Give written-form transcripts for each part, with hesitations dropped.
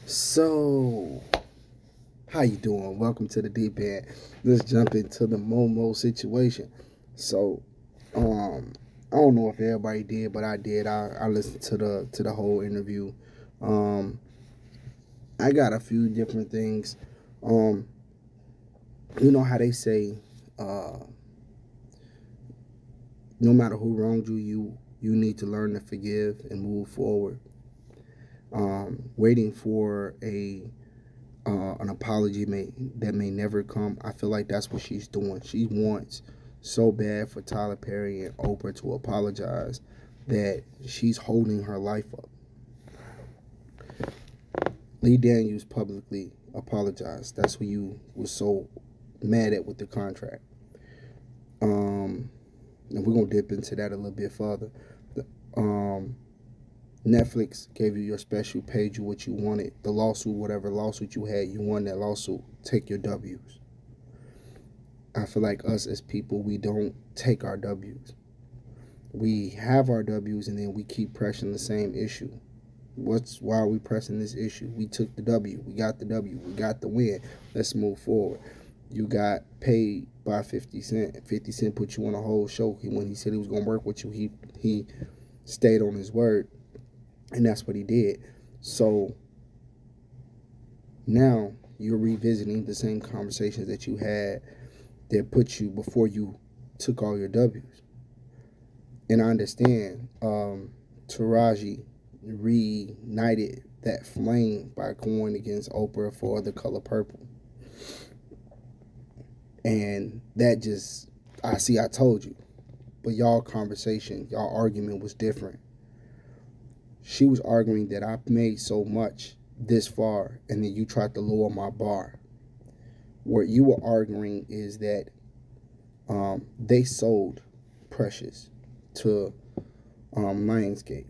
So, how you doing? Welcome to the deep end. Let's jump into the Momo situation. So, um, I don't know if everybody did, but I did. I listened to the whole interview. Um, I got a few different things. Um, you know how they say, uh, no matter who wronged you, you need to learn to forgive and move forward. Waiting for a an apology that may never come. I feel like that's what she's doing. She wants so bad for Tyler Perry and Oprah to apologize that she's holding her life up. Lee Daniels publicly apologized. That's who you was so mad at with the contract. Um, and we're gonna dip into that a little bit further. The, um, Netflix gave you your special, paid you what you wanted. The lawsuit, whatever lawsuit you had, you won that lawsuit. Take your W's. I feel like us as people, we don't take our W's. We have our W's and then we keep pressing the same issue. Why are we pressing this issue? We took the W. We got the W. We got the win. Let's move forward. You got paid by 50 Cent. 50 Cent put you on a whole show. When he said he was gonna work with you, he stayed on his word, and that's what he did. So now you're revisiting the same conversations that you had that put you before you took all your W's. And I understand Taraji reignited that flame by going against Oprah for The Color Purple. And that just, I told you. But y'all conversation, y'all argument was different. She was arguing that I've made so much this far and then you tried to lower my bar. What you were arguing is that they sold Precious to Lionsgate.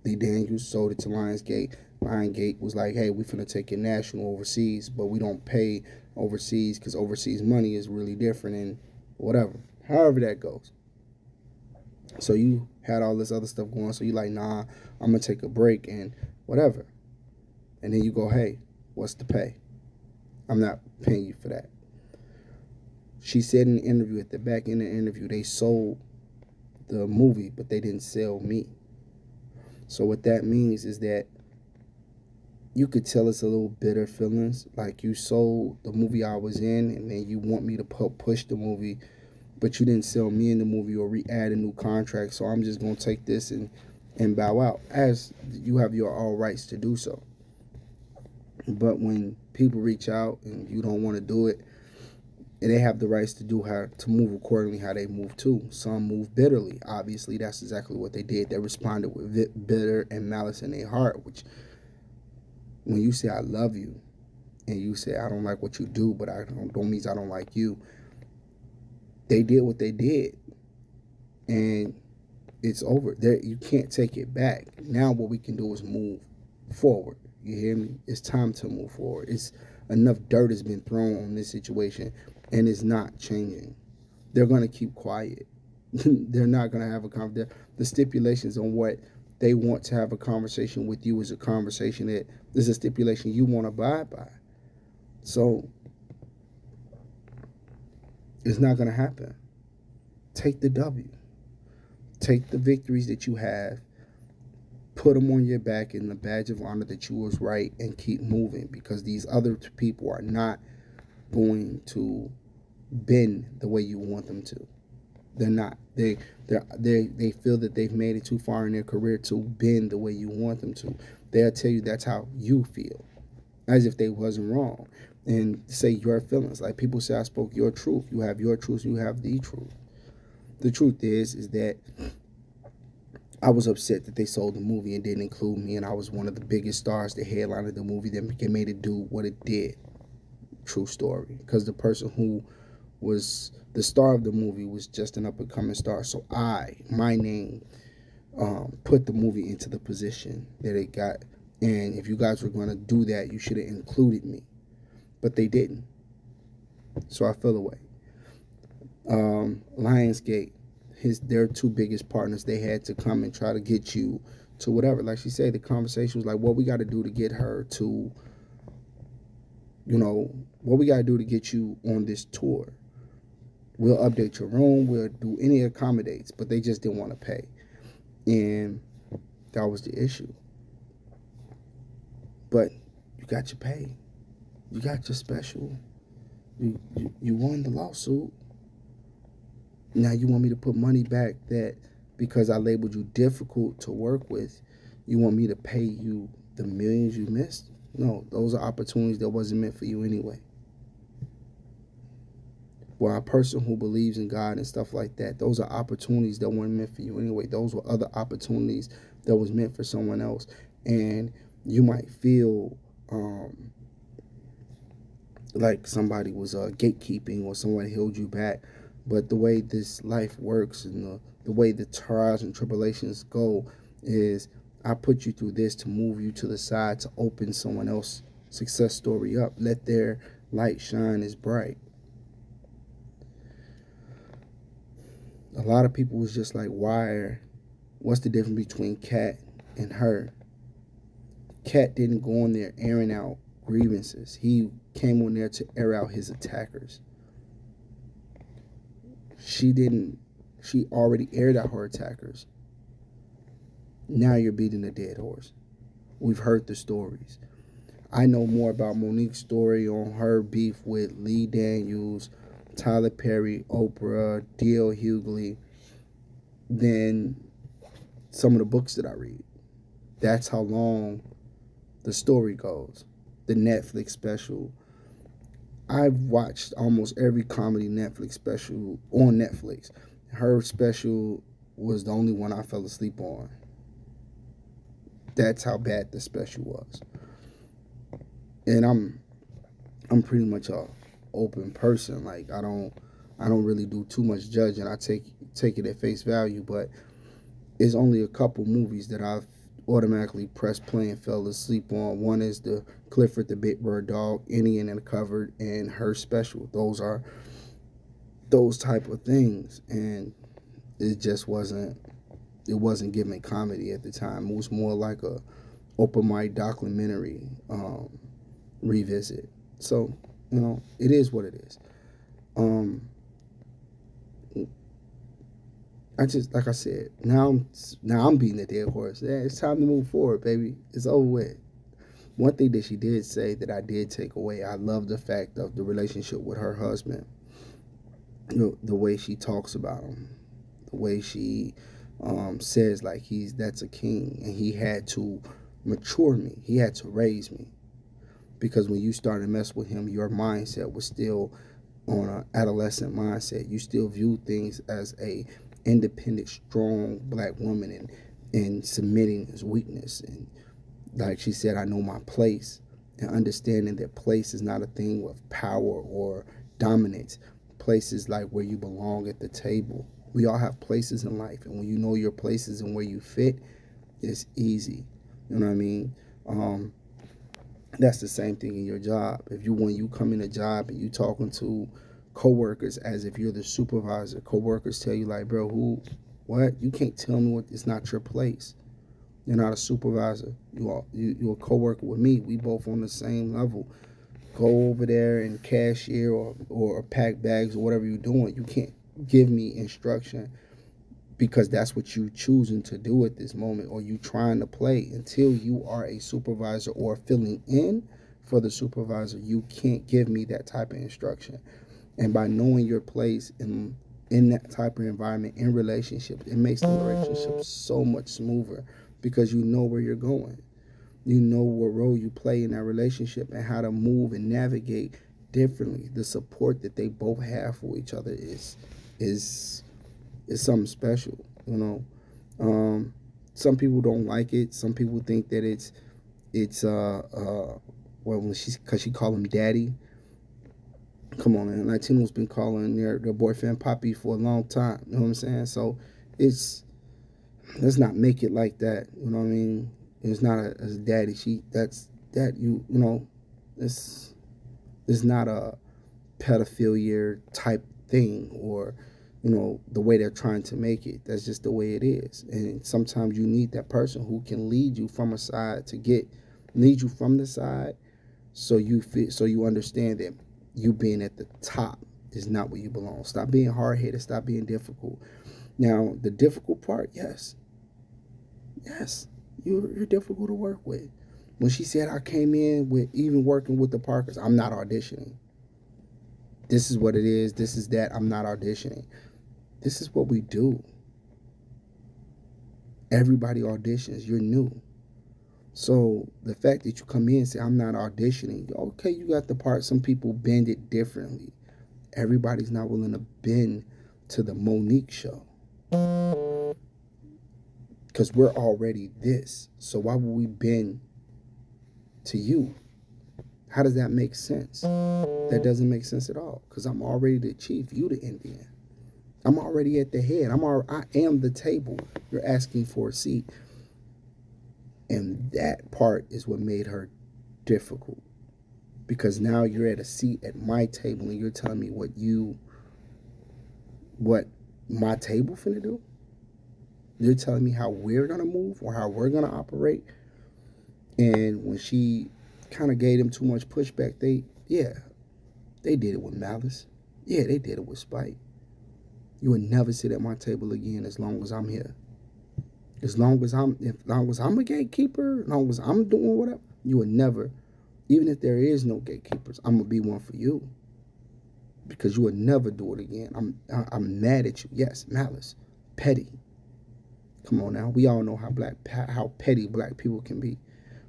Lee Daniels sold it to Lionsgate. Lionsgate was like, hey, we finna take it national overseas, but we don't pay overseas because overseas money is really different and whatever. However that goes. So you had all this other stuff going. So you like, nah, I'm gonna take a break and whatever. And then you go, hey, what's the pay? I'm not paying you for that. She said in the interview, at the back end of the interview, they sold the movie, but they didn't sell me. So what that means is that you could tell us a little bitter feelings, like you sold the movie I was in, and then you want me to push the movie, but you didn't sell me in the movie or re-add a new contract. So I'm just gonna take this and bow out, as you have your all rights to do so. But when people reach out and you don't want to do it, and they have the rights to do how to move accordingly how they move too. Some move bitterly. Obviously, that's exactly what they did. They responded with bitter and malice in their heart. Which, when you say I love you, and you say I don't like what you do, but I don't means I don't like you. They did what they did, and it's over. There, you can't take it back. Now, what we can do is move forward. You hear me? It's time to move forward. It's enough dirt has been thrown on this situation, and it's not changing. They're going to keep quiet. They're not going to have a conversation. The stipulations on what they want to have a conversation with you is a conversation that is a stipulation you want to abide by. So it's not going to happen. Take the W. Take the victories that you have, put them on your back in the badge of honor that you was right, and keep moving, because these other people are not going to bend the way you want them to. They're not. They feel that they've made it too far in their career to bend the way you want them to. They'll tell you that's how you feel, as if they wasn't wrong, and say your feelings. Like people say, I spoke your truth. You have your truth. You have the truth. The truth is that I was upset that they sold the movie and didn't include me, and I was one of the biggest stars, the headline of the movie that made it do what it did. True story. Because the person who was the star of the movie was just an up and coming star. So my name, put the movie into the position that it got. And if you guys were going to do that, you should have included me. But they didn't. So I fell away. Lionsgate, their two biggest partners, they had to come and try to get you to whatever. Like she said, the conversation was like, what we got to do to get her to, what we got to do to get you on this tour. We'll update your room. We'll do any accommodates, but they just didn't want to pay. And that was the issue. But you got your pay. You got your special. You won the lawsuit. Now you want me to put money back that because I labeled you difficult to work with, you want me to pay you the millions you missed? No, those are opportunities that wasn't meant for you anyway. Well, a person who believes in God and stuff like that, those are opportunities that weren't meant for you anyway. Those were other opportunities that was meant for someone else. And you might feel like somebody was gatekeeping or someone held you back. But the way this life works and the way the trials and tribulations go is I put you through this to move you to the side to open someone else's success story up. Let their light shine as bright. A lot of people was just like, what's the difference between Cat and her? Cat didn't go on there airing out grievances. He came on there to air out his attackers. She already aired out her attackers. Now you're beating a dead horse. We've heard the stories. I know more about Monique's story on her beef with Lee Daniels, Tyler Perry, Oprah, D.L. Hughley than some of the books that I read. That's how long the story goes. The Netflix special. I've watched almost every comedy Netflix special on Netflix. Her special was the only one I fell asleep on. That's how bad the special was. And I'm pretty much a open person. Like I don't really do too much judging. I take it at face value, but it's only a couple movies that I've automatically pressed play and fell asleep on. One is the Clifford the Big Bird Dog, Indian in the Cupboard, and her special. Those are those type of things, and it just wasn't giving comedy at the time. It was more like a open mic documentary revisit. So it is what it is. I just, like I said, now I'm beating a dead horse. Yeah, it's time to move forward, baby. It's over with. One thing that she did say that I did take away, I love the fact of the relationship with her husband. The way she talks about him, the way she says like that's a king, and he had to mature me. He had to raise me, because when you started to mess with him, your mindset was still on an adolescent mindset. You still view things as a independent, strong black woman, and submitting is weakness. And like she said, I know my place, and understanding that place is not a thing of power or dominance. Place is like where you belong at the table. We all have places in life, and when you know your places and where you fit, it's easy. You know what I mean? That's the same thing in your job. When you come in a job and you talking to coworkers as if you're the supervisor, coworkers tell you like, bro, what? You can't tell me it's not your place. You're not a supervisor. You're a coworker with me. We both on the same level. Go over there and cashier or pack bags or whatever you're doing. You can't give me instruction because that's what you choosing to do at this moment, or you trying to play. Until you are a supervisor or filling in for the supervisor, you can't give me that type of instruction. And by knowing your place in that type of environment, in relationships, it makes the relationship so much smoother, because you know where you're going. You know what role you play in that relationship and how to move and navigate differently. The support that they both have for each other is something special. Some people don't like it. Some people think that it's because she called him daddy. Come on, man. Latino's been calling their boyfriend Papi for a long time. You know what I'm saying? So let's not make it like that. You know what I mean? It's not a daddy. It's not a pedophilia type thing, or the way they're trying to make it. That's just the way it is. And sometimes you need that person who can lead you from a side lead you from the side, so you understand that you being at the top is not where you belong. Stop being hard-headed. Stop being difficult. Now, the difficult part, yes, you're difficult to work with. When she said I came in with even working with the Parkers, I'm not auditioning. This is what it is. This is that. I'm not auditioning. This is what we do. Everybody auditions. You're new. So the fact that you come in and say, I'm not auditioning, okay, you got the part. Some people bend it differently. Everybody's not willing to bend to the Monique show. Because we're already this. So why would we bend to you? How does that make sense? That doesn't make sense at all. Because I'm already the chief. You the Indian. I'm already at the head. I am the table. You're asking for a seat. And that part is what made her difficult. Because now you're at a seat at my table and you're telling me what my table finna do? You're telling me how we're gonna move or how we're gonna operate. And when she kind of gave them too much pushback, they did it with malice. Yeah, they did it with spite. You would never sit at my table again as long as I'm here. As long as I'm a gatekeeper, as long as I'm doing whatever, you would never, even if there is no gatekeepers, I'm gonna be one for you. Because you would never do it again. I'm mad at you. Yes, malice, petty. Come on now, we all know how petty black people can be.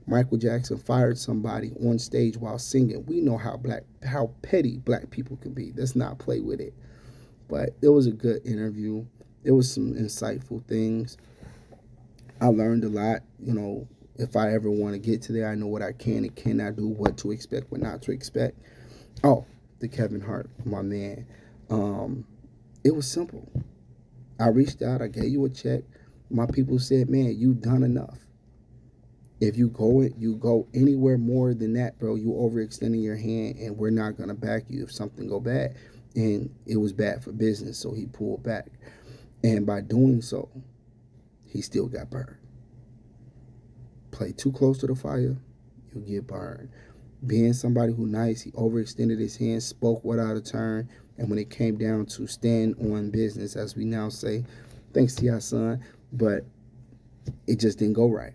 Michael Jackson fired somebody on stage while singing. We know how petty black people can be. Let's not play with it. But it was a good interview. There was some insightful things. I learned a lot. If I ever want to get to there, I know what I can and cannot do, what to expect, what not to expect. Oh, the Kevin Hart, my man. It was simple. I reached out. I gave you a check. My people said, man, you done enough. If you go anywhere more than that, bro, you overextending your hand, and we're not going to back you if something go bad. And it was bad for business, so he pulled back. And by doing so, he still got burned. Play too close to the fire, you'll get burned. Being somebody who nice, he overextended his hand, spoke without a turn, and when it came down to stand on business, as we now say, thanks to your son, but it just didn't go right.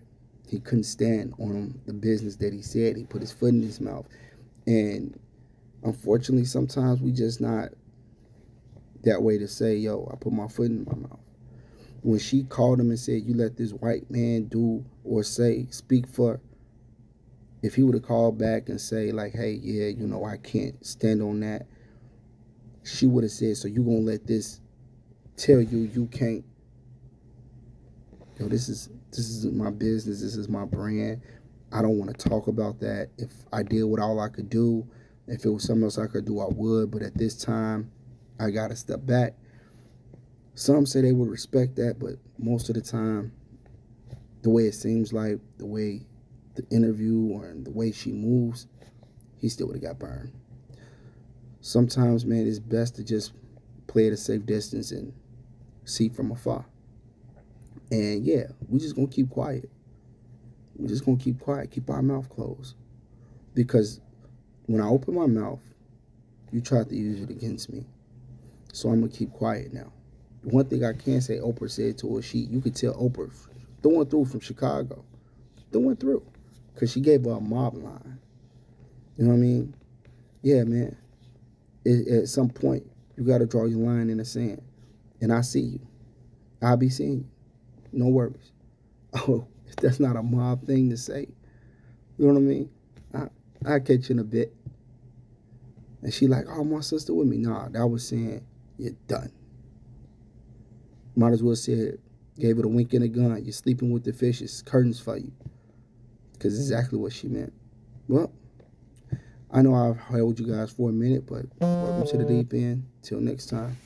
He couldn't stand on the business that he said. He put his foot in his mouth. And unfortunately, sometimes we just not that way to say, yo, I put my foot in my mouth. When she called him and said, you let this white man do or speak for, if he would have called back and say like, hey, yeah, I can't stand on that, she would have said, so you gonna let this tell you can't? Yo, this is my business. This is my brand. I don't want to talk about that. If I did what all I could do, if it was something else I could do, I would. But at this time, I got to step back. Some say they would respect that, but most of the time, the way it seems like, the way the interview or the way she moves, he still would have got burned. Sometimes, man, it's best to just play at a safe distance and see from afar. And yeah, we're just going to keep quiet. We're just going to keep quiet, keep our mouth closed. Because when I open my mouth, you tried to use it against me. So I'm going to keep quiet now. One thing I can say, Oprah said to her, you could tell Oprah throwing through from Chicago. Throwing through. Because she gave her a mob line. You know what I mean? Yeah, man. At some point, you got to draw your line in the sand. And I see you. I'll be seeing you. No worries. Oh, that's not a mob thing to say. You know what I mean? I'll catch you in a bit. And she like, oh, my sister with me. Nah, that was saying, you're done. Might as well said, gave it a wink and a gun. You're sleeping with the fishes. Curtains for you. Because exactly what she meant. Well, I know I've held you guys for a minute, but welcome to the deep end. Till next time.